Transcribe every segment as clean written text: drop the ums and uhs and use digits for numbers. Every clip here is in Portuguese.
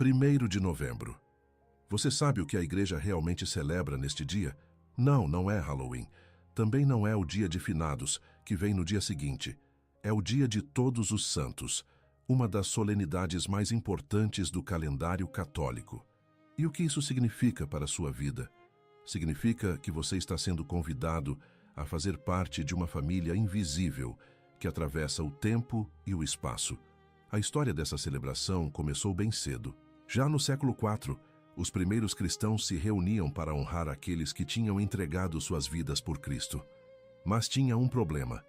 1º de novembro. Você sabe o que a igreja realmente celebra neste dia? Não, não é Halloween. Também não é o dia de finados, que vem no dia seguinte. É o dia de Todos os Santos, uma das solenidades mais importantes do calendário católico. E o que isso significa para a sua vida? Significa que você está sendo convidado a fazer parte de uma família invisível que atravessa o tempo e o espaço. A história dessa celebração começou bem cedo. Já no século IV, os primeiros cristãos se reuniam para honrar aqueles que tinham entregado suas vidas por Cristo. Mas tinha um problema.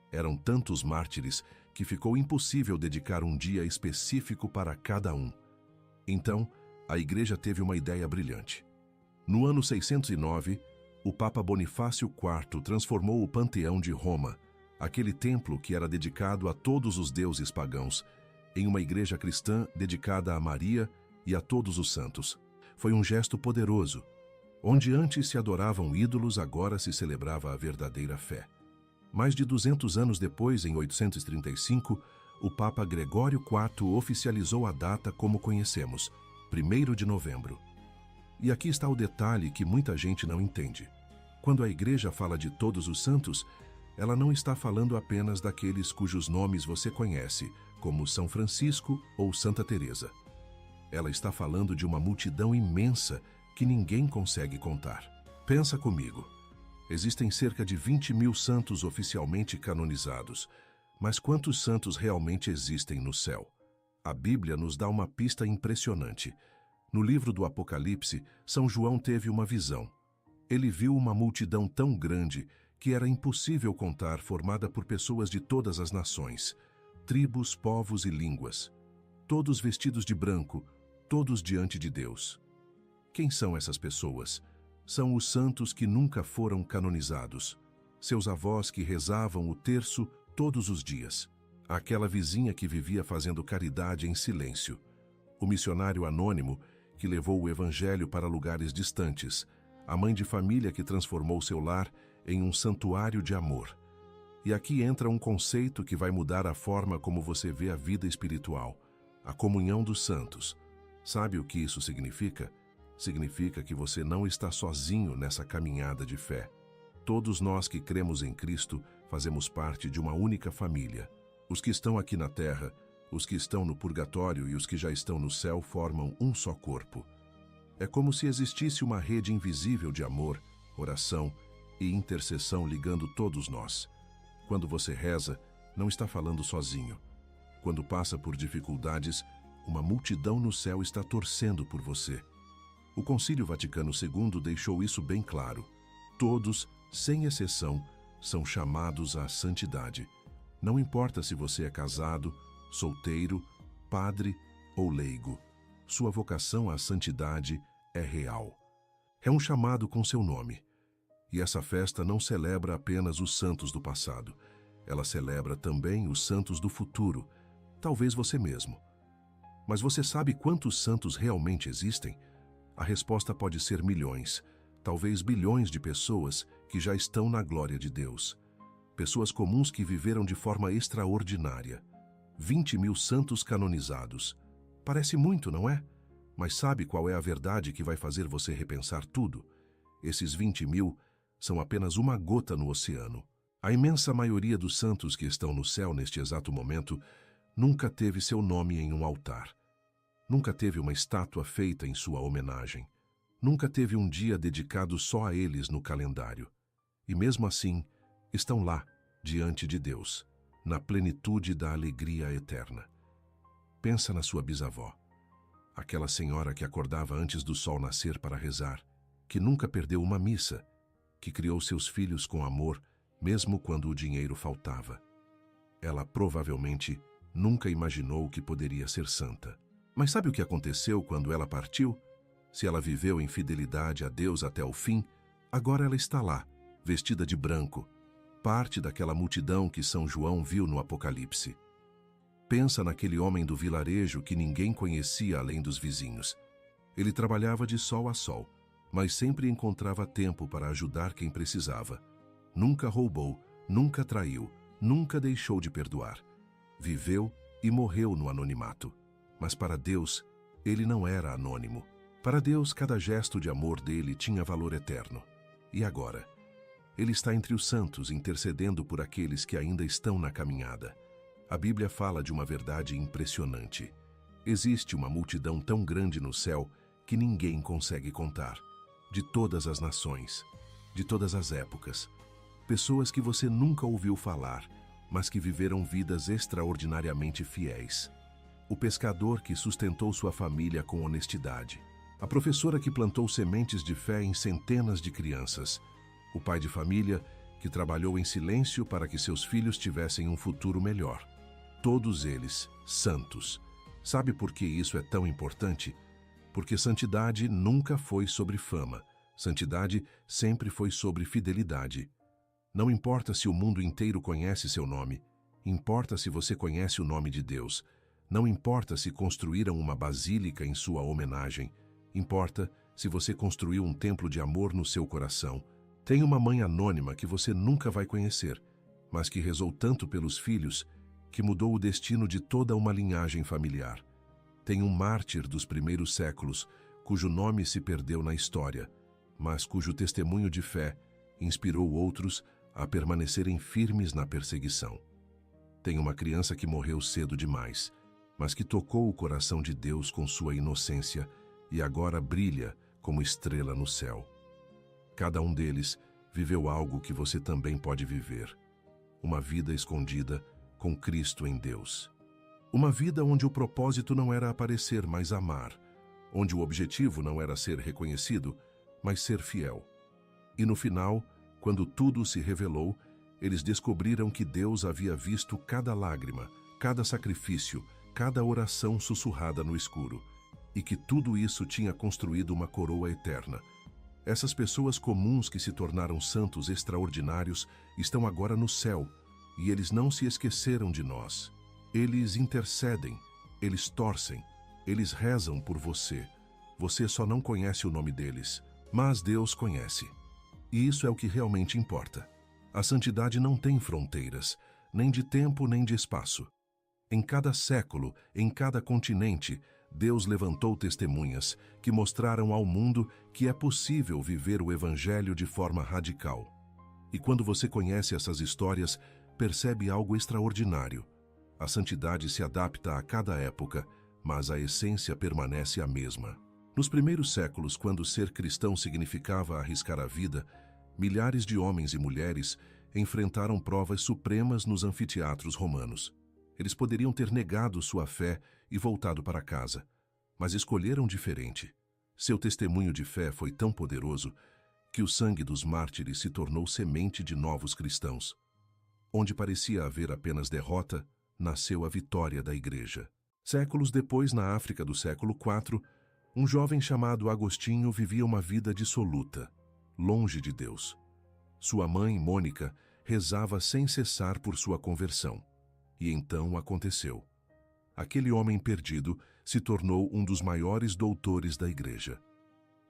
Eram tantos mártires que ficou impossível dedicar um dia específico para cada um. Então, a igreja teve uma ideia brilhante. No ano 609, o Papa Bonifácio IV transformou o Panteão de Roma, aquele templo que era dedicado a todos os deuses pagãos, em uma igreja cristã dedicada a Maria e a todos os santos. Foi um gesto poderoso. Onde antes se adoravam ídolos, agora se celebrava a verdadeira fé. Mais de 200 anos depois, em 835, o Papa Gregório IV oficializou a data como conhecemos, 1º de novembro. E aqui está o detalhe que muita gente não entende. Quando a igreja fala de todos os santos, ela não está falando apenas daqueles cujos nomes você conhece, como São Francisco ou Santa Teresa. Ela está falando de uma multidão imensa que ninguém consegue contar. Pensa comigo. Existem cerca de 20.000 santos oficialmente canonizados, mas quantos santos realmente existem no céu? A Bíblia nos dá uma pista impressionante. No livro do Apocalipse, São João teve uma visão. Ele viu uma multidão tão grande que era impossível contar, formada por pessoas de todas as nações, tribos, povos e línguas, todos vestidos de branco, todos diante de Deus. Quem são essas pessoas? São os santos que nunca foram canonizados, seus avós que rezavam o terço todos os dias, aquela vizinha que vivia fazendo caridade em silêncio, o missionário anônimo que levou o evangelho para lugares distantes, a mãe de família que transformou seu lar em um santuário de amor. E aqui entra um conceito que vai mudar a forma como você vê a vida espiritual, a comunhão dos santos. Sabe o que isso significa? Significa que você não está sozinho nessa caminhada de fé. Todos nós que cremos em Cristo fazemos parte de uma única família. Os que estão aqui na terra, os que estão no purgatório e os que já estão no céu formam um só corpo. É como se existisse uma rede invisível de amor, oração e intercessão ligando todos nós. Quando você reza, não está falando sozinho. Quando passa por dificuldades, uma multidão no céu está torcendo por você. O Concílio Vaticano II deixou isso bem claro. Todos, sem exceção, são chamados à santidade. Não importa se você é casado, solteiro, padre ou leigo. Sua vocação à santidade é real. É um chamado com seu nome. E essa festa não celebra apenas os santos do passado. Ela celebra também os santos do futuro, talvez você mesmo. Mas você sabe quantos santos realmente existem? A resposta pode ser milhões, talvez bilhões de pessoas que já estão na glória de Deus. Pessoas comuns que viveram de forma extraordinária. 20.000 santos canonizados. Parece muito, não é? Mas sabe qual é a verdade que vai fazer você repensar tudo? Esses 20.000 são apenas uma gota no oceano. A imensa maioria dos santos que estão no céu neste exato momento nunca teve seu nome em um altar. Nunca teve uma estátua feita em sua homenagem. Nunca teve um dia dedicado só a eles no calendário. E mesmo assim, estão lá, diante de Deus, na plenitude da alegria eterna. Pensa na sua bisavó, aquela senhora que acordava antes do sol nascer para rezar, que nunca perdeu uma missa, que criou seus filhos com amor, mesmo quando o dinheiro faltava. Ela provavelmente nunca imaginou que poderia ser santa. Mas sabe o que aconteceu quando ela partiu? Se ela viveu em fidelidade a Deus até o fim, agora ela está lá, vestida de branco, parte daquela multidão que São João viu no Apocalipse. Pensa naquele homem do vilarejo que ninguém conhecia além dos vizinhos. Ele trabalhava de sol a sol, mas sempre encontrava tempo para ajudar quem precisava. Nunca roubou, nunca traiu, nunca deixou de perdoar. Viveu e morreu no anonimato. Mas para Deus, Ele não era anônimo. Para Deus, cada gesto de amor dele tinha valor eterno. E agora? Ele está entre os santos, intercedendo por aqueles que ainda estão na caminhada. A Bíblia fala de uma verdade impressionante. Existe uma multidão tão grande no céu que ninguém consegue contar. De todas as nações, de todas as épocas. Pessoas que você nunca ouviu falar, mas que viveram vidas extraordinariamente fiéis. O pescador que sustentou sua família com honestidade. A professora que plantou sementes de fé em centenas de crianças. O pai de família que trabalhou em silêncio para que seus filhos tivessem um futuro melhor. Todos eles santos. Sabe por que isso é tão importante? Porque santidade nunca foi sobre fama. Santidade sempre foi sobre fidelidade. Não importa se o mundo inteiro conhece seu nome, importa se você conhece o nome de Deus. Não importa se construíram uma basílica em sua homenagem, importa se você construiu um templo de amor no seu coração. Tem uma mãe anônima que você nunca vai conhecer, mas que rezou tanto pelos filhos que mudou o destino de toda uma linhagem familiar. Tem um mártir dos primeiros séculos, cujo nome se perdeu na história, mas cujo testemunho de fé inspirou outros a permanecerem firmes na perseguição. Tem uma criança que morreu cedo demais, mas que tocou o coração de Deus com sua inocência e agora brilha como estrela no céu. Cada um deles viveu algo que você também pode viver. Uma vida escondida com Cristo em Deus. Uma vida onde o propósito não era aparecer, mas amar. Onde o objetivo não era ser reconhecido, mas ser fiel. E no final, quando tudo se revelou, eles descobriram que Deus havia visto cada lágrima, cada sacrifício, cada oração sussurrada no escuro, e que tudo isso tinha construído uma coroa eterna. Essas pessoas comuns que se tornaram santos extraordinários estão agora no céu, e eles não se esqueceram de nós. Eles intercedem, eles torcem, eles rezam por você. Você só não conhece o nome deles, mas Deus conhece. E isso é o que realmente importa. A santidade não tem fronteiras, nem de tempo nem de espaço. Em cada século, em cada continente, Deus levantou testemunhas que mostraram ao mundo que é possível viver o Evangelho de forma radical. E quando você conhece essas histórias, percebe algo extraordinário. A santidade se adapta a cada época, mas a essência permanece a mesma. Nos primeiros séculos, quando ser cristão significava arriscar a vida, milhares de homens e mulheres enfrentaram provas supremas nos anfiteatros romanos. Eles poderiam ter negado sua fé e voltado para casa, mas escolheram diferente. Seu testemunho de fé foi tão poderoso que o sangue dos mártires se tornou semente de novos cristãos. Onde parecia haver apenas derrota, nasceu a vitória da igreja. Séculos depois, na África do século IV, um jovem chamado Agostinho vivia uma vida dissoluta, longe de Deus. Sua mãe, Mônica, rezava sem cessar por sua conversão. E então aconteceu. Aquele homem perdido se tornou um dos maiores doutores da igreja.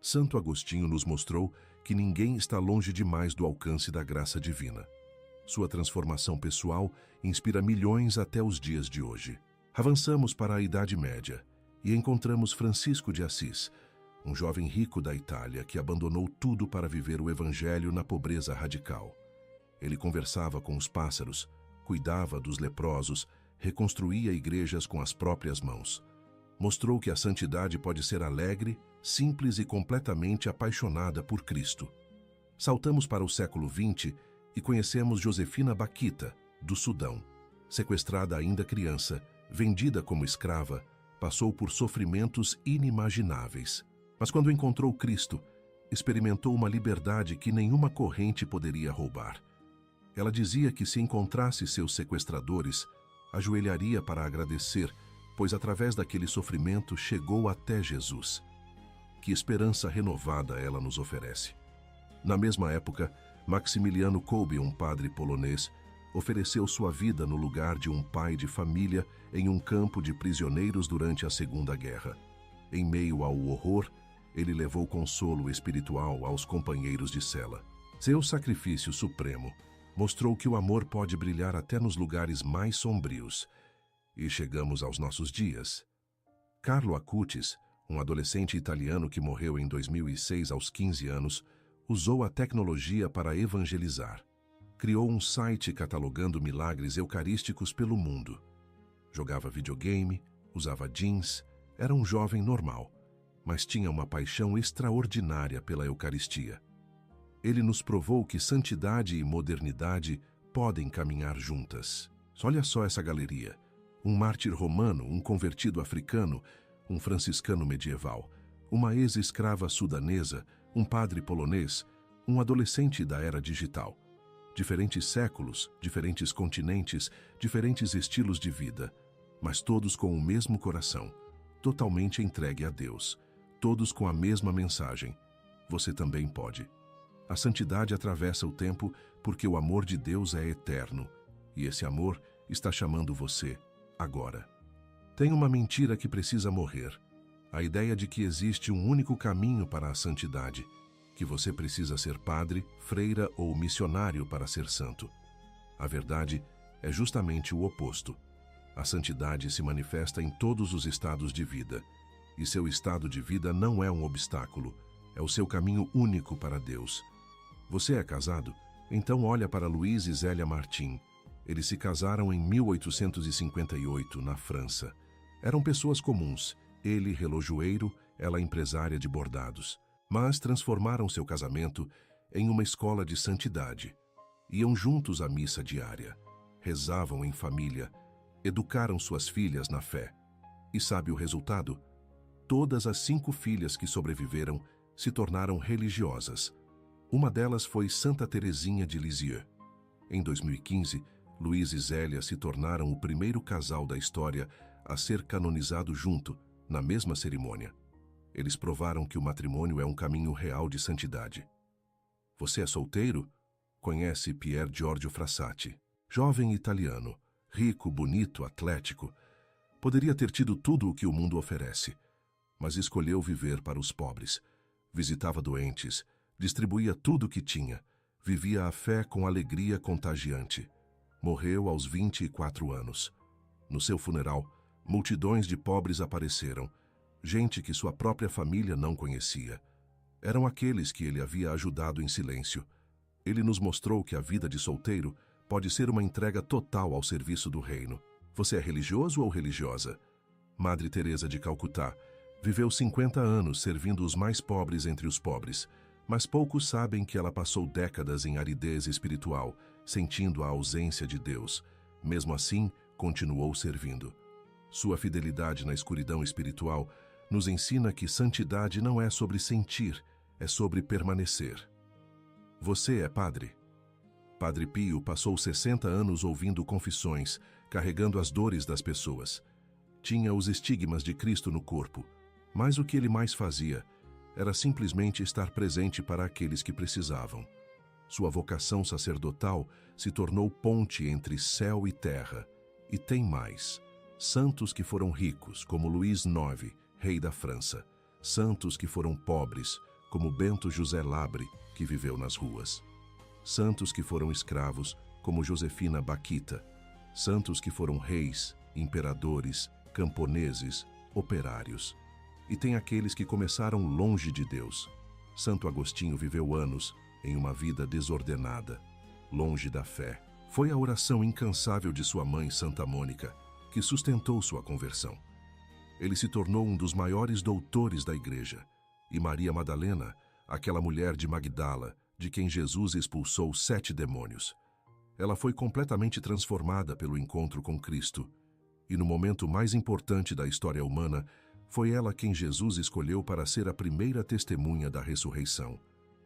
Santo Agostinho nos mostrou que ninguém está longe demais do alcance da graça divina. Sua transformação pessoal inspira milhões até os dias de hoje. Avançamos para a Idade Média e encontramos Francisco de Assis, um jovem rico da Itália que abandonou tudo para viver o Evangelho na pobreza radical. Ele conversava com os pássaros, cuidava dos leprosos, reconstruía igrejas com as próprias mãos. Mostrou que a santidade pode ser alegre, simples e completamente apaixonada por Cristo. Saltamos para o século XX e conhecemos Josefina Bakhita, do Sudão. Sequestrada ainda criança, vendida como escrava, passou por sofrimentos inimagináveis. Mas quando encontrou Cristo, experimentou uma liberdade que nenhuma corrente poderia roubar. Ela dizia que se encontrasse seus sequestradores, ajoelharia para agradecer, pois através daquele sofrimento chegou até Jesus. Que esperança renovada ela nos oferece. Na mesma época, Maximiliano Kolbe, um padre polonês, ofereceu sua vida no lugar de um pai de família em um campo de prisioneiros durante a Segunda Guerra. Em meio ao horror, ele levou consolo espiritual aos companheiros de cela. Seu sacrifício supremo mostrou que o amor pode brilhar até nos lugares mais sombrios. E chegamos aos nossos dias. Carlo Acutis, um adolescente italiano que morreu em 2006 aos 15 anos, usou a tecnologia para evangelizar. Criou um site catalogando milagres eucarísticos pelo mundo. Jogava videogame, usava jeans, era um jovem normal, mas tinha uma paixão extraordinária pela Eucaristia. Ele nos provou que santidade e modernidade podem caminhar juntas. Olha só essa galeria. Um mártir romano, um convertido africano, um franciscano medieval, uma ex-escrava sudanesa, um padre polonês, um adolescente da era digital. Diferentes séculos, diferentes continentes, diferentes estilos de vida, mas todos com o mesmo coração, totalmente entregue a Deus, todos com a mesma mensagem. Você também pode. A santidade atravessa o tempo porque o amor de Deus é eterno, e esse amor está chamando você agora. Tem uma mentira que precisa morrer, a ideia de que existe um único caminho para a santidade, que você precisa ser padre, freira ou missionário para ser santo. A verdade é justamente o oposto. A santidade se manifesta em todos os estados de vida, e seu estado de vida não é um obstáculo, é o seu caminho único para Deus. Você é casado? Então olha para Luiz e Zélia Martin. Eles se casaram em 1858, na França. Eram pessoas comuns, ele relojoeiro, ela empresária de bordados. Mas transformaram seu casamento em uma escola de santidade. Iam juntos à missa diária, rezavam em família, educaram suas filhas na fé. E sabe o resultado? Todas as 5 filhas que sobreviveram se tornaram religiosas. Uma delas foi Santa Teresinha de Lisieux. Em 2015, Luiz e Zélia se tornaram o primeiro casal da história a ser canonizado junto, na mesma cerimônia. Eles provaram que o matrimônio é um caminho real de santidade. Você é solteiro? Conhece Pier Giorgio Frassati. Jovem italiano, rico, bonito, atlético. Poderia ter tido tudo o que o mundo oferece, mas escolheu viver para os pobres. Visitava doentes, distribuía tudo o que tinha, vivia a fé com alegria contagiante. Morreu aos 24 anos. No seu funeral, multidões de pobres apareceram, gente que sua própria família não conhecia. Eram aqueles que ele havia ajudado em silêncio. Ele nos mostrou que a vida de solteiro pode ser uma entrega total ao serviço do reino. Você é religioso ou religiosa? Madre Teresa de Calcutá viveu 50 anos servindo os mais pobres entre os pobres, mas poucos sabem que ela passou décadas em aridez espiritual, sentindo a ausência de Deus. Mesmo assim, continuou servindo. Sua fidelidade na escuridão espiritual nos ensina que santidade não é sobre sentir, é sobre permanecer. Você é padre? Padre Pio passou 60 anos ouvindo confissões, carregando as dores das pessoas. Tinha os estigmas de Cristo no corpo, mas o que ele mais fazia era simplesmente estar presente para aqueles que precisavam. Sua vocação sacerdotal se tornou ponte entre céu e terra. E tem mais. Santos que foram ricos, como Luís IX, rei da França. Santos que foram pobres, como Bento José Labre, que viveu nas ruas. Santos que foram escravos, como Josefina Bakhita. Santos que foram reis, imperadores, camponeses, operários. E tem aqueles que começaram longe de Deus. Santo Agostinho viveu anos em uma vida desordenada, longe da fé. Foi a oração incansável de sua mãe, Santa Mônica, que sustentou sua conversão. Ele se tornou um dos maiores doutores da igreja. E Maria Madalena, aquela mulher de Magdala, de quem Jesus expulsou 7 demônios. Ela foi completamente transformada pelo encontro com Cristo. E no momento mais importante da história humana, foi ela quem Jesus escolheu para ser a primeira testemunha da ressurreição,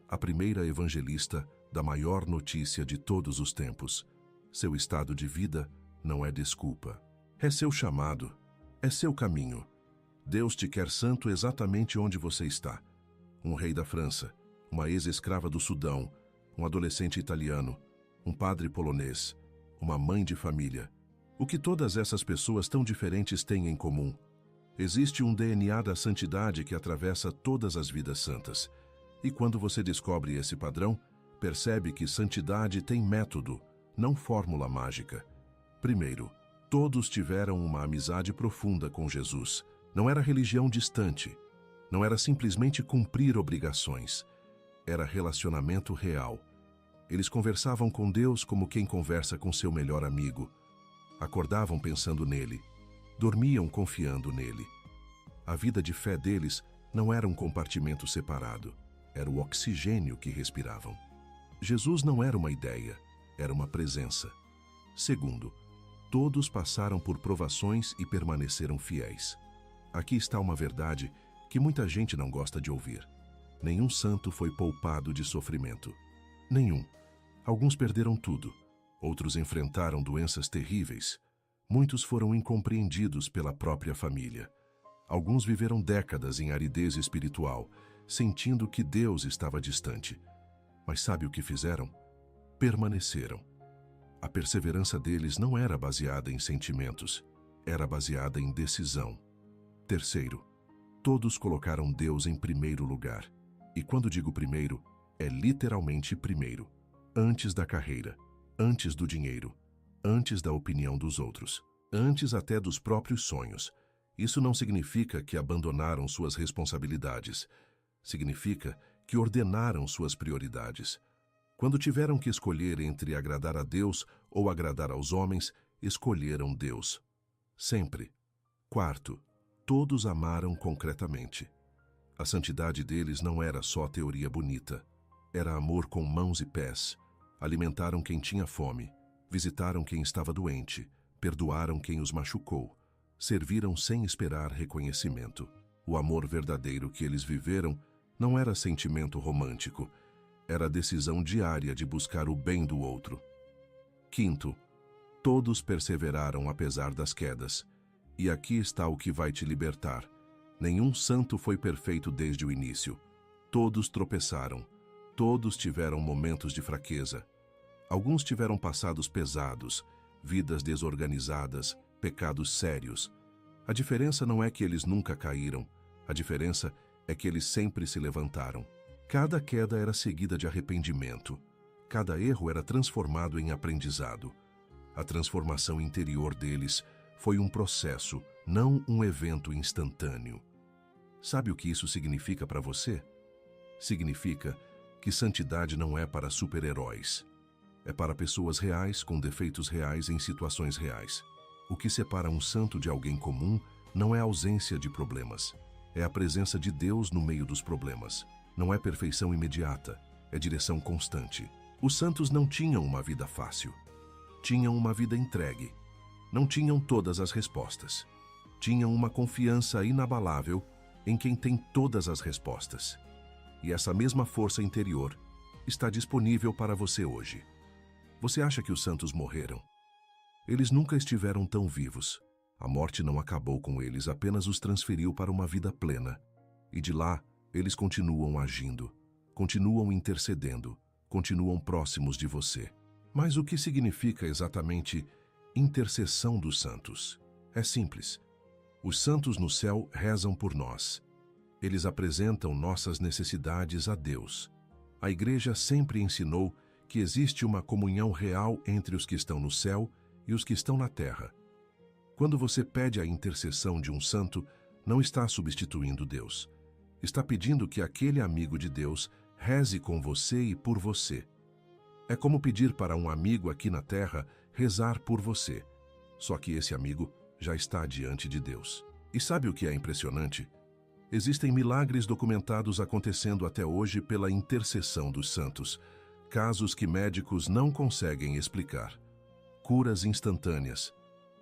a primeira evangelista da maior notícia de todos os tempos. Seu estado de vida não é desculpa. É seu chamado, é seu caminho. Deus te quer santo exatamente onde você está. Um rei da França, uma ex-escrava do Sudão, um adolescente italiano, um padre polonês, uma mãe de família. O que todas essas pessoas tão diferentes têm em comum? Existe um DNA da santidade que atravessa todas as vidas santas. E quando você descobre esse padrão, percebe que santidade tem método, não fórmula mágica. Primeiro, todos tiveram uma amizade profunda com Jesus. Não era religião distante, Não era simplesmente cumprir obrigações. Era relacionamento real. Eles conversavam com Deus como quem conversa com seu melhor amigo. Acordavam pensando nele. Dormiam confiando nele. A vida de fé deles não era um compartimento separado. Era o oxigênio que respiravam. Jesus não era uma ideia, era uma presença. Segundo, todos passaram por provações e permaneceram fiéis. Aqui está uma verdade que muita gente não gosta de ouvir. Nenhum santo foi poupado de sofrimento. Nenhum. Alguns perderam tudo. Outros enfrentaram doenças terríveis. Muitos foram incompreendidos pela própria família. Alguns viveram décadas em aridez espiritual, sentindo que Deus estava distante. Mas sabe o que fizeram? Permaneceram. A perseverança deles não era baseada em sentimentos, era baseada em decisão. Terceiro, todos colocaram Deus em primeiro lugar. E quando digo primeiro, é literalmente primeiro. Antes da carreira, antes do dinheiro, antes da opinião dos outros, antes até dos próprios sonhos. Isso não significa que abandonaram suas responsabilidades. Significa que ordenaram suas prioridades. Quando tiveram que escolher entre agradar a Deus ou agradar aos homens, escolheram Deus. Sempre. Quarto, todos amaram concretamente. A santidade deles não era só teoria bonita. Era amor com mãos e pés. Alimentaram quem tinha fome, visitaram quem estava doente, perdoaram quem os machucou, serviram sem esperar reconhecimento. O amor verdadeiro que eles viveram não era sentimento romântico, era a decisão diária de buscar o bem do outro. Quinto, todos perseveraram apesar das quedas. E aqui está o que vai te libertar. Nenhum santo foi perfeito desde o início. Todos tropeçaram. Todos tiveram momentos de fraqueza. Alguns tiveram passados pesados, vidas desorganizadas, pecados sérios. A diferença não é que eles nunca caíram. A diferença é que eles sempre se levantaram. Cada queda era seguida de arrependimento. Cada erro era transformado em aprendizado. A transformação interior deles foi um processo, não um evento instantâneo. Sabe o que isso significa para você? Significa que santidade não é para super-heróis. É para pessoas reais com defeitos reais em situações reais. O que separa um santo de alguém comum não é a ausência de problemas. É a presença de Deus no meio dos problemas. Não é perfeição imediata, é direção constante. Os santos não tinham uma vida fácil. Tinham uma vida entregue. Não tinham todas as respostas. Tinham uma confiança inabalável em quem tem todas as respostas. E essa mesma força interior está disponível para você hoje. Você acha que os santos morreram? Eles nunca estiveram tão vivos. A morte não acabou com eles, apenas os transferiu para uma vida plena. E de lá, eles continuam agindo, continuam intercedendo, continuam próximos de você. Mas o que significa exatamente intercessão dos santos? É simples. Os santos no céu rezam por nós. Eles apresentam nossas necessidades a Deus. A Igreja sempre ensinou que existe uma comunhão real entre os que estão no céu e os que estão na terra. Quando você pede a intercessão de um santo, não está substituindo Deus. Está pedindo que aquele amigo de Deus reze com você e por você. É como pedir para um amigo aqui na terra rezar por você. Só que esse amigo já está diante de Deus. E sabe o que é impressionante? Existem milagres documentados acontecendo até hoje pela intercessão dos santos. Casos que médicos não conseguem explicar. Curas instantâneas.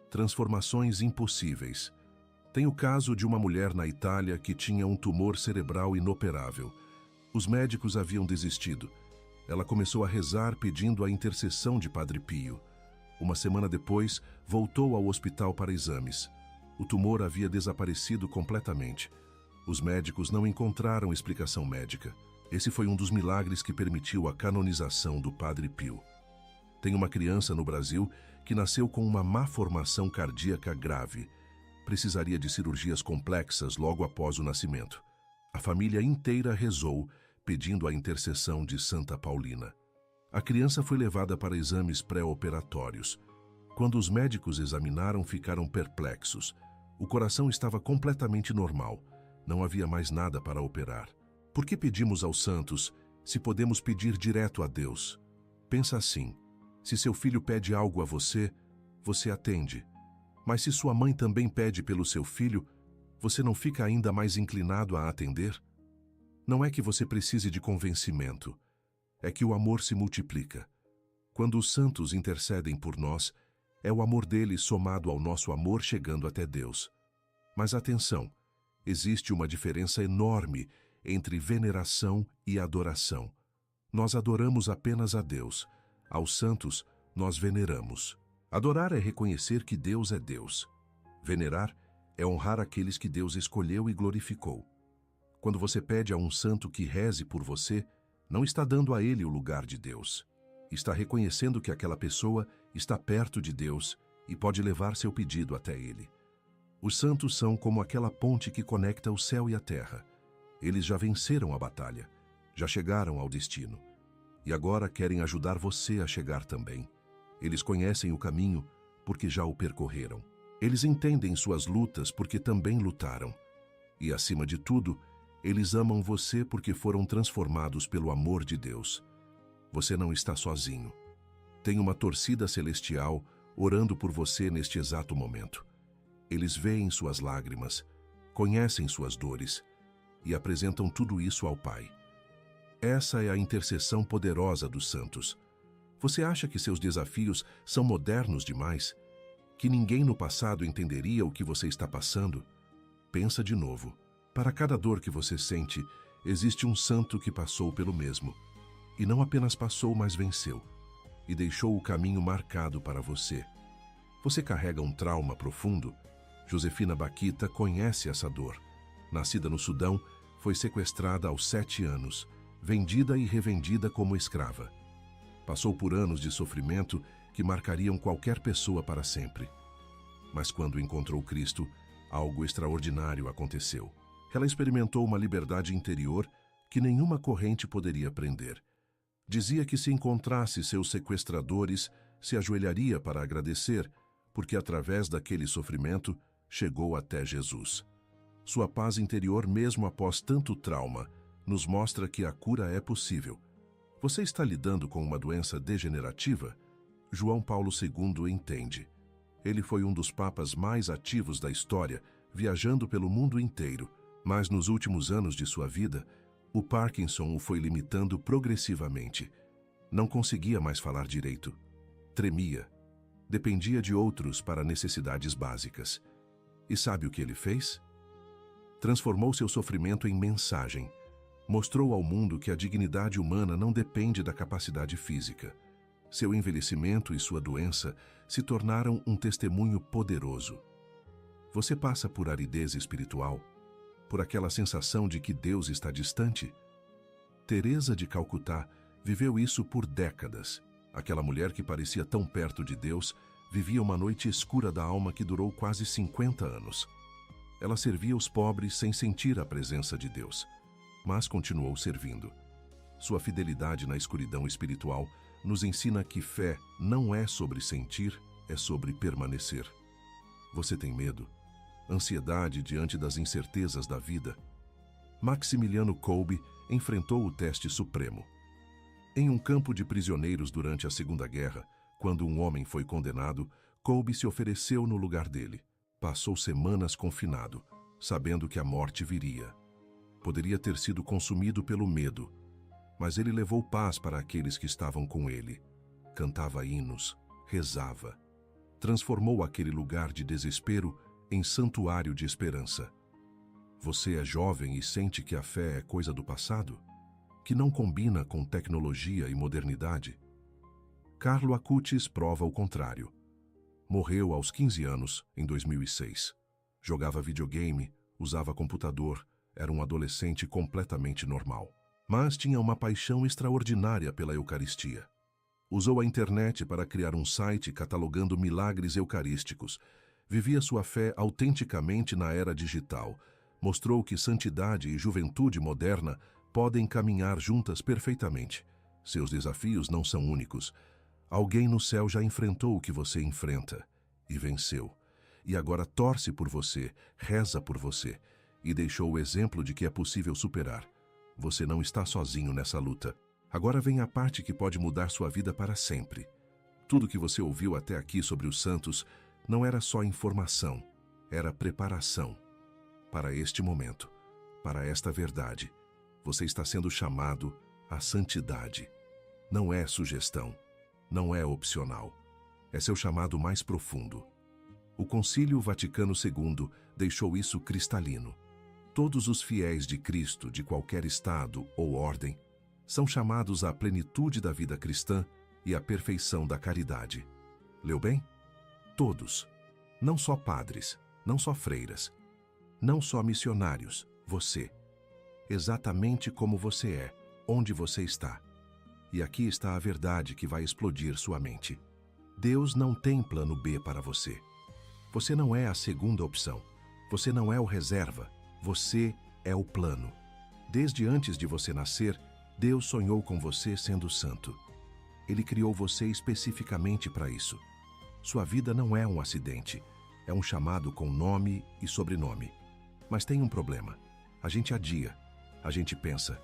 Transformações impossíveis. Tem o caso de uma mulher na Itália que tinha um tumor cerebral inoperável. Os médicos haviam desistido. Ela começou a rezar pedindo a intercessão de Padre Pio. Uma semana depois, voltou ao hospital para exames. O tumor havia desaparecido completamente. Os médicos não encontraram explicação médica. Esse foi um dos milagres que permitiu a canonização do Padre Pio. Tem uma criança no Brasil que nasceu com uma má formação cardíaca grave. Precisaria de cirurgias complexas logo após o nascimento. A família inteira rezou, pedindo a intercessão de Santa Paulina. A criança foi levada para exames pré-operatórios. Quando os médicos examinaram, ficaram perplexos. O coração estava completamente normal. Não havia mais nada para operar. Por que pedimos aos santos, se podemos pedir direto a Deus? Pensa assim: se seu filho pede algo a você, você atende. Mas se sua mãe também pede pelo seu filho, você não fica ainda mais inclinado a atender? Não é que você precise de convencimento, é que o amor se multiplica. Quando os santos intercedem por nós, é o amor deles somado ao nosso amor chegando até Deus. Mas atenção, existe uma diferença enorme entre veneração e adoração. Nós adoramos apenas a Deus. Aos santos, nós veneramos. Adorar é reconhecer que Deus é Deus. Venerar é honrar aqueles que Deus escolheu e glorificou. Quando você pede a um santo que reze por você, não está dando a ele o lugar de Deus. Está reconhecendo que aquela pessoa está perto de Deus e pode levar seu pedido até ele. Os santos são como aquela ponte que conecta o céu e a terra. Eles já venceram a batalha, já chegaram ao destino. E agora querem ajudar você a chegar também. Eles conhecem o caminho porque já o percorreram. Eles entendem suas lutas porque também lutaram. E, acima de tudo, eles amam você porque foram transformados pelo amor de Deus. Você não está sozinho. Tem uma torcida celestial orando por você neste exato momento. Eles veem suas lágrimas, conhecem suas dores e apresentam tudo isso ao Pai. Essa é a intercessão poderosa dos santos. Você acha que seus desafios são modernos demais? Que ninguém no passado entenderia o que você está passando? Pensa de novo. Para cada dor que você sente, existe um santo que passou pelo mesmo. E não apenas passou, mas venceu. E deixou o caminho marcado para você. Você carrega um trauma profundo? Josefina Bakhita conhece essa dor. Nascida no Sudão, foi sequestrada aos 7 anos, vendida e revendida como escrava. Passou por anos de sofrimento que marcariam qualquer pessoa para sempre. Mas quando encontrou Cristo, algo extraordinário aconteceu. Ela experimentou uma liberdade interior que nenhuma corrente poderia prender. Dizia que se encontrasse seus sequestradores, se ajoelharia para agradecer, porque através daquele sofrimento chegou até Jesus. Sua paz interior, mesmo após tanto trauma, nos mostra que a cura é possível. Você está lidando com uma doença degenerativa? João Paulo II entende. Ele foi um dos papas mais ativos da história, viajando pelo mundo inteiro, mas nos últimos anos de sua vida, o Parkinson o foi limitando progressivamente. Não conseguia mais falar direito. Tremia. Dependia de outros para necessidades básicas. E sabe o que ele fez? Transformou seu sofrimento em mensagem. Mostrou ao mundo que a dignidade humana não depende da capacidade física. Seu envelhecimento e sua doença se tornaram um testemunho poderoso. Você passa por aridez espiritual? Por aquela sensação de que Deus está distante? Teresa de Calcutá viveu isso por décadas. Aquela mulher que parecia tão perto de Deus vivia uma noite escura da alma que durou quase 50 anos. Ela servia os pobres sem sentir a presença de Deus, mas continuou servindo. Sua fidelidade na escuridão espiritual nos ensina que fé não é sobre sentir, é sobre permanecer. Você tem medo? Ansiedade diante das incertezas da vida? Maximiliano Kolbe enfrentou o teste supremo. Em um campo de prisioneiros durante a Segunda Guerra, quando um homem foi condenado, Kolbe se ofereceu no lugar dele. Passou semanas confinado, sabendo que a morte viria. Poderia ter sido consumido pelo medo, mas ele levou paz para aqueles que estavam com ele. Cantava hinos, rezava. Transformou aquele lugar de desespero em santuário de esperança. Você é jovem e sente que a fé é coisa do passado? Que não combina com tecnologia e modernidade? Carlo Acutis prova o contrário. Morreu aos 15 anos, em 2006. Jogava videogame, usava computador, era um adolescente completamente normal. Mas tinha uma paixão extraordinária pela Eucaristia. Usou a internet para criar um site catalogando milagres eucarísticos. Vivia sua fé autenticamente na era digital. Mostrou que santidade e juventude moderna podem caminhar juntas perfeitamente. Seus desafios não são únicos. Alguém no céu já enfrentou o que você enfrenta e venceu. E agora torce por você, reza por você. e deixou o exemplo de que é possível superar. Você não está sozinho nessa luta. Agora vem a parte que pode mudar sua vida para sempre. Tudo que você ouviu até aqui sobre os santos não era só informação, era preparação para este momento, para esta verdade. Você está sendo chamado à santidade. Não é sugestão, não é opcional. É seu chamado mais profundo. O Concílio Vaticano II deixou isso cristalino. Todos os fiéis de Cristo, de qualquer estado ou ordem, são chamados à plenitude da vida cristã e à perfeição da caridade. Leu bem? Todos. Não só padres, não só freiras, não só missionários, você. Exatamente como você é, onde você está. E aqui está a verdade que vai explodir sua mente. Deus não tem plano B para você. Você não é a segunda opção. Você não é o reserva. Você é o plano. Desde antes de você nascer, Deus sonhou com você sendo santo. Ele criou você especificamente para isso. Sua vida não é um acidente. É um chamado com nome e sobrenome. Mas tem um problema. A gente adia. A gente pensa,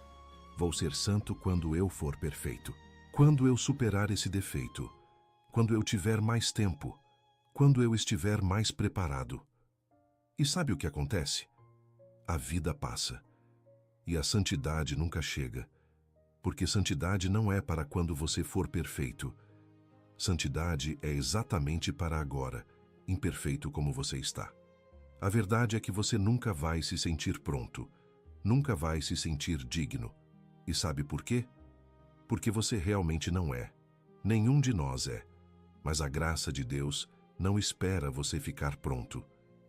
vou ser santo quando eu for perfeito. Quando eu superar esse defeito. Quando eu tiver mais tempo. Quando eu estiver mais preparado. E sabe o que acontece? A vida passa. E a santidade nunca chega. Porque santidade não é para quando você for perfeito. Santidade é exatamente para agora, imperfeito como você está. A verdade é que você nunca vai se sentir pronto. Nunca vai se sentir digno. E sabe por quê? Porque você realmente não é. Nenhum de nós é. Mas a graça de Deus não espera você ficar pronto.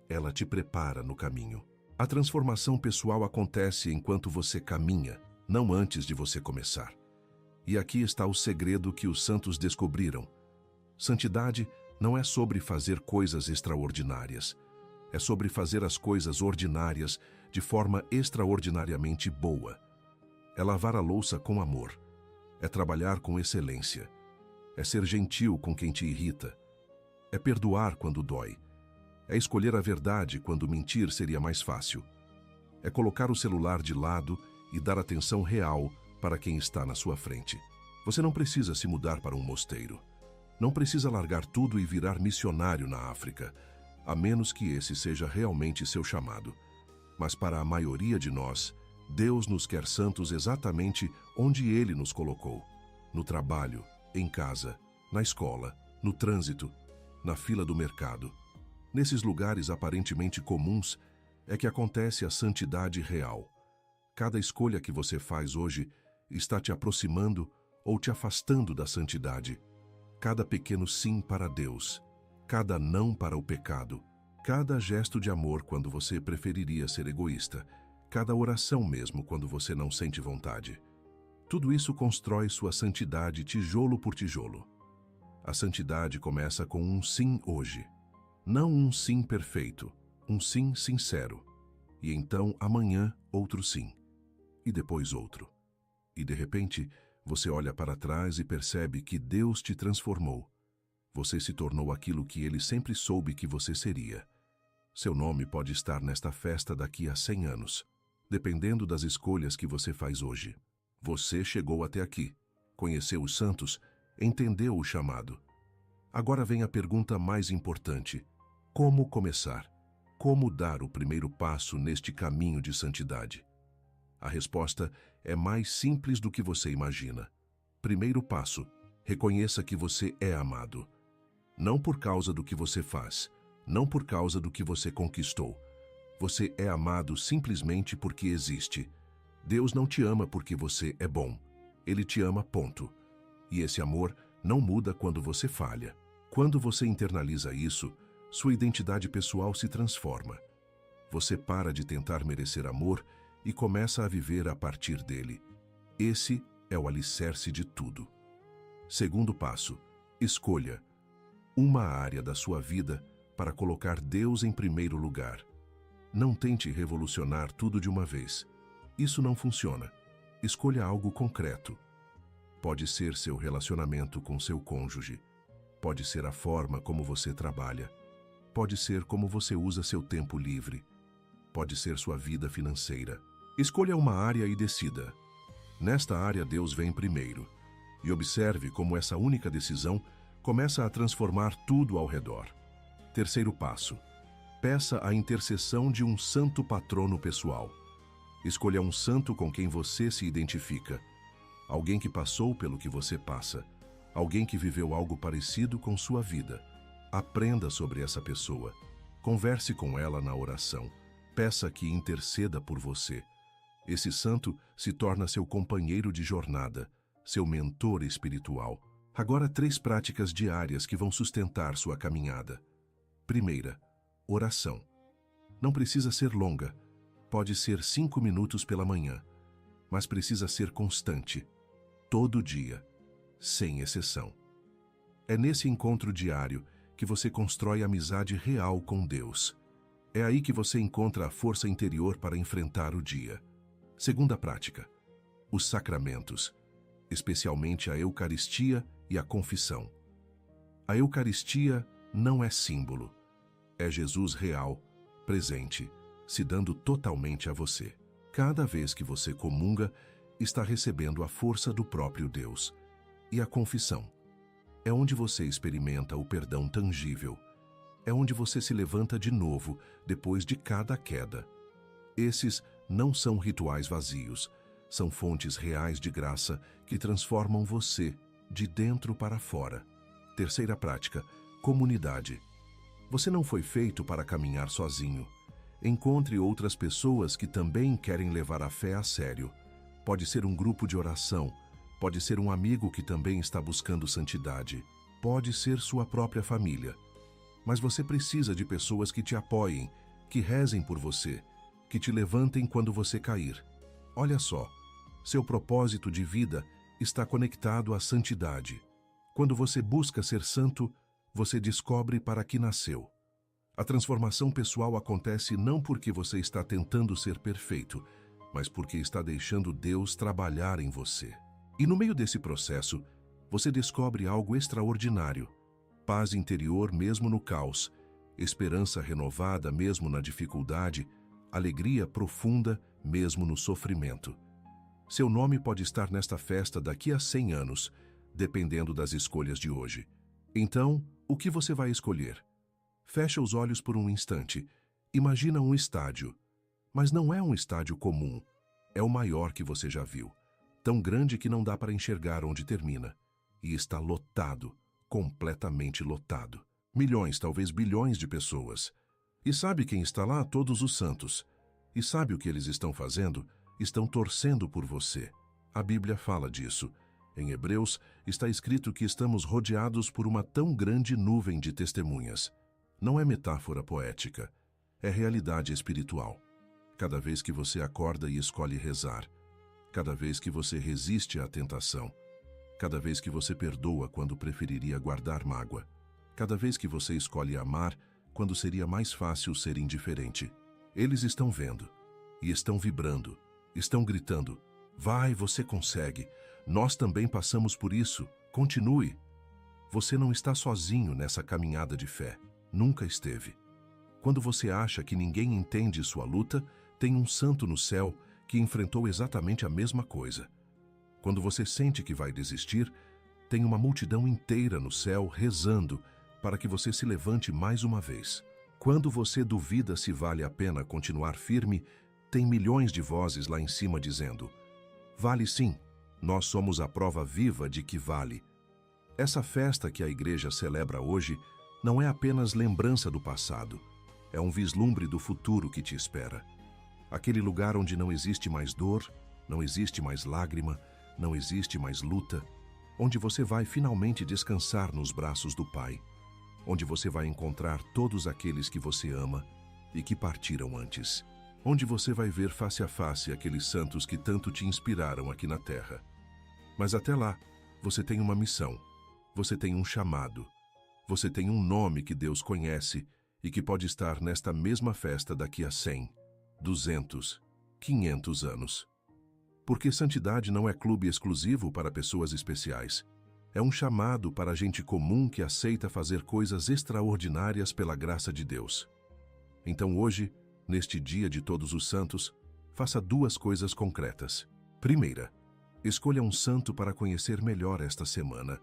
Ela te prepara no caminho. A transformação pessoal acontece enquanto você caminha, não antes de você começar. E aqui está o segredo que os santos descobriram. Santidade não é sobre fazer coisas extraordinárias. É sobre fazer as coisas ordinárias de forma extraordinariamente boa. É lavar a louça com amor. É trabalhar com excelência. É ser gentil com quem te irrita. É perdoar quando dói. É escolher a verdade quando mentir seria mais fácil. É colocar o celular de lado e dar atenção real para quem está na sua frente. Você não precisa se mudar para um mosteiro. Não precisa largar tudo e virar missionário na África, a menos que esse seja realmente seu chamado. Mas para a maioria de nós, Deus nos quer santos exatamente onde Ele nos colocou. No trabalho, em casa, na escola, no trânsito, na fila do mercado. Nesses lugares aparentemente comuns é que acontece a santidade real. Cada escolha que você faz hoje está te aproximando ou te afastando da santidade. Cada pequeno sim para Deus, cada não para o pecado, cada gesto de amor quando você preferiria ser egoísta, cada oração mesmo quando você não sente vontade. Tudo isso constrói sua santidade tijolo por tijolo. A santidade começa com um sim hoje. Não um sim perfeito, um sim sincero. E então, amanhã, outro sim. E depois outro. E de repente, você olha para trás e percebe que Deus te transformou. Você se tornou aquilo que Ele sempre soube que você seria. Seu nome pode estar nesta festa daqui a 100 anos, dependendo das escolhas que você faz hoje. Você chegou até aqui, conheceu os santos, entendeu o chamado. Agora vem a pergunta mais importante. Como começar? Como dar o primeiro passo neste caminho de santidade? A resposta é mais simples do que você imagina. Primeiro passo, reconheça que você é amado. Não por causa do que você faz, não por causa do que você conquistou. Você é amado simplesmente porque existe. Deus não te ama porque você é bom. Ele te ama, ponto. E esse amor não muda quando você falha. Quando você internaliza isso, sua identidade pessoal se transforma. Você para de tentar merecer amor e começa a viver a partir dele. Esse é o alicerce de tudo. Segundo passo, escolha uma área da sua vida para colocar Deus em primeiro lugar. Não tente revolucionar tudo de uma vez. Isso não funciona. Escolha algo concreto. Pode ser seu relacionamento com seu cônjuge. Pode ser a forma como você trabalha. Pode ser como você usa seu tempo livre. pode ser sua vida financeira. Escolha uma área e decida. Nesta área Deus vem primeiro. E observe como essa única decisão começa a transformar tudo ao redor. Terceiro passo. Peça a intercessão de um santo patrono pessoal. Escolha um santo com quem você se identifica. Alguém que passou pelo que você passa. Alguém que viveu algo parecido com sua vida. Aprenda sobre essa pessoa. Converse com ela na oração. Peça que interceda por você. Esse santo se torna seu companheiro de jornada, seu mentor espiritual. Agora 3 práticas diárias que vão sustentar sua caminhada. Primeira, oração. Não precisa ser longa. Pode ser 5 minutos pela manhã. Mas precisa ser constante. Todo dia. Sem exceção. É nesse encontro diário que você constrói amizade real com Deus. É aí que você encontra a força interior para enfrentar o dia. Segunda prática. Os sacramentos, especialmente a Eucaristia e a confissão. A Eucaristia não é símbolo. É Jesus real, presente, se dando totalmente a você. Cada vez que você comunga, está recebendo a força do próprio Deus. E a confissão é onde você experimenta o perdão tangível. É onde você se levanta de novo depois de cada queda. Esses não são rituais vazios, são fontes reais de graça que transformam você de dentro para fora. Terceira prática, comunidade. Você não foi feito para caminhar sozinho. Encontre outras pessoas que também querem levar a fé a sério. Pode ser um grupo de oração, pode ser um amigo que também está buscando santidade, pode ser sua própria família. Mas você precisa de pessoas que te apoiem, que rezem por você, que te levantem quando você cair. Olha só, seu propósito de vida está conectado à santidade. Quando você busca ser santo, você descobre para que nasceu. A transformação pessoal acontece não porque você está tentando ser perfeito, mas porque está deixando Deus trabalhar em você. E no meio desse processo, você descobre algo extraordinário. Paz interior mesmo no caos, esperança renovada mesmo na dificuldade, alegria profunda mesmo no sofrimento. Seu nome pode estar nesta festa daqui a 100 anos, dependendo das escolhas de hoje. Então, o que você vai escolher? Fecha os olhos por um instante. Imagina um estádio. Mas não é um estádio comum. É o maior que você já viu. Tão grande que não dá para enxergar onde termina. E está lotado, completamente lotado. Milhões, talvez bilhões de pessoas. E sabe quem está lá? Todos os santos. E sabe o que eles estão fazendo? Estão torcendo por você. A Bíblia fala disso. Em Hebreus está escrito que estamos rodeados por uma tão grande nuvem de testemunhas. Não é metáfora poética. É realidade espiritual. Cada vez que você acorda e escolhe rezar, cada vez que você resiste à tentação, cada vez que você perdoa quando preferiria guardar mágoa, cada vez que você escolhe amar quando seria mais fácil ser indiferente. Eles estão vendo e estão vibrando, estão gritando: vai, você consegue, nós também passamos por isso, continue. Você não está sozinho nessa caminhada de fé, nunca esteve. Quando você acha que ninguém entende sua luta, tem um santo no céu que enfrentou exatamente a mesma coisa. Quando você sente que vai desistir, tem uma multidão inteira no céu rezando para que você se levante mais uma vez. Quando você duvida se vale a pena continuar firme, tem milhões de vozes lá em cima dizendo: vale sim, nós somos a prova viva de que vale. Essa festa que a igreja celebra hoje não é apenas lembrança do passado, é um vislumbre do futuro que te espera. Aquele lugar onde não existe mais dor, não existe mais lágrima, não existe mais luta, onde você vai finalmente descansar nos braços do Pai, onde você vai encontrar todos aqueles que você ama e que partiram antes, onde você vai ver face a face aqueles santos que tanto te inspiraram aqui na terra. Mas até lá, você tem uma missão, você tem um chamado, você tem um nome que Deus conhece e que pode estar nesta mesma festa daqui a 100, 200, 500 anos. Porque santidade não é clube exclusivo para pessoas especiais. É um chamado para gente comum que aceita fazer coisas extraordinárias pela graça de Deus. Então hoje, Neste dia de Todos os Santos, faça 2 coisas concretas. Primeira, escolha um santo para conhecer melhor esta semana.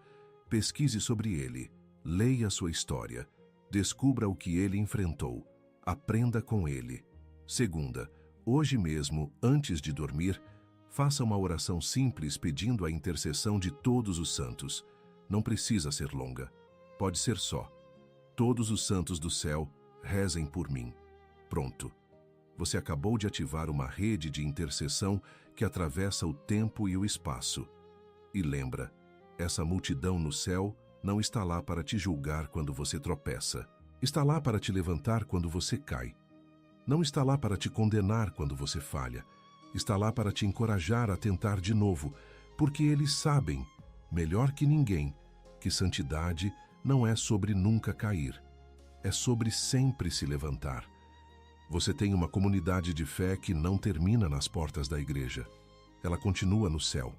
Pesquise sobre ele, leia sua história, descubra o que ele enfrentou, aprenda com ele. Segunda, hoje mesmo, antes de dormir, faça uma oração simples pedindo a intercessão de todos os santos. Não precisa ser longa, pode ser só: todos os santos do céu, rezem por mim. Pronto. Você acabou de ativar uma rede de intercessão que atravessa o tempo e o espaço. E lembra, essa multidão no céu não está lá para te julgar quando você tropeça. Está lá para te levantar quando você cai. Não está lá para te condenar quando você falha. Está lá para te encorajar a tentar de novo, porque eles sabem, melhor que ninguém, que santidade não é sobre nunca cair. É sobre sempre se levantar. Você tem uma comunidade de fé que não termina nas portas da igreja. Ela continua no céu.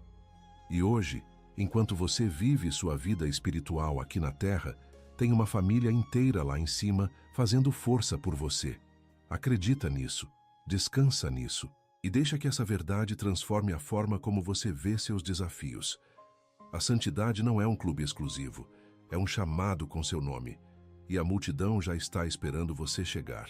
E hoje, enquanto você vive sua vida espiritual aqui na terra, tem uma família inteira lá em cima fazendo força por você. Acredita nisso, descansa nisso e deixa que essa verdade transforme a forma como você vê seus desafios. A santidade não é um clube exclusivo, é um chamado com seu nome. E a multidão já está esperando você chegar.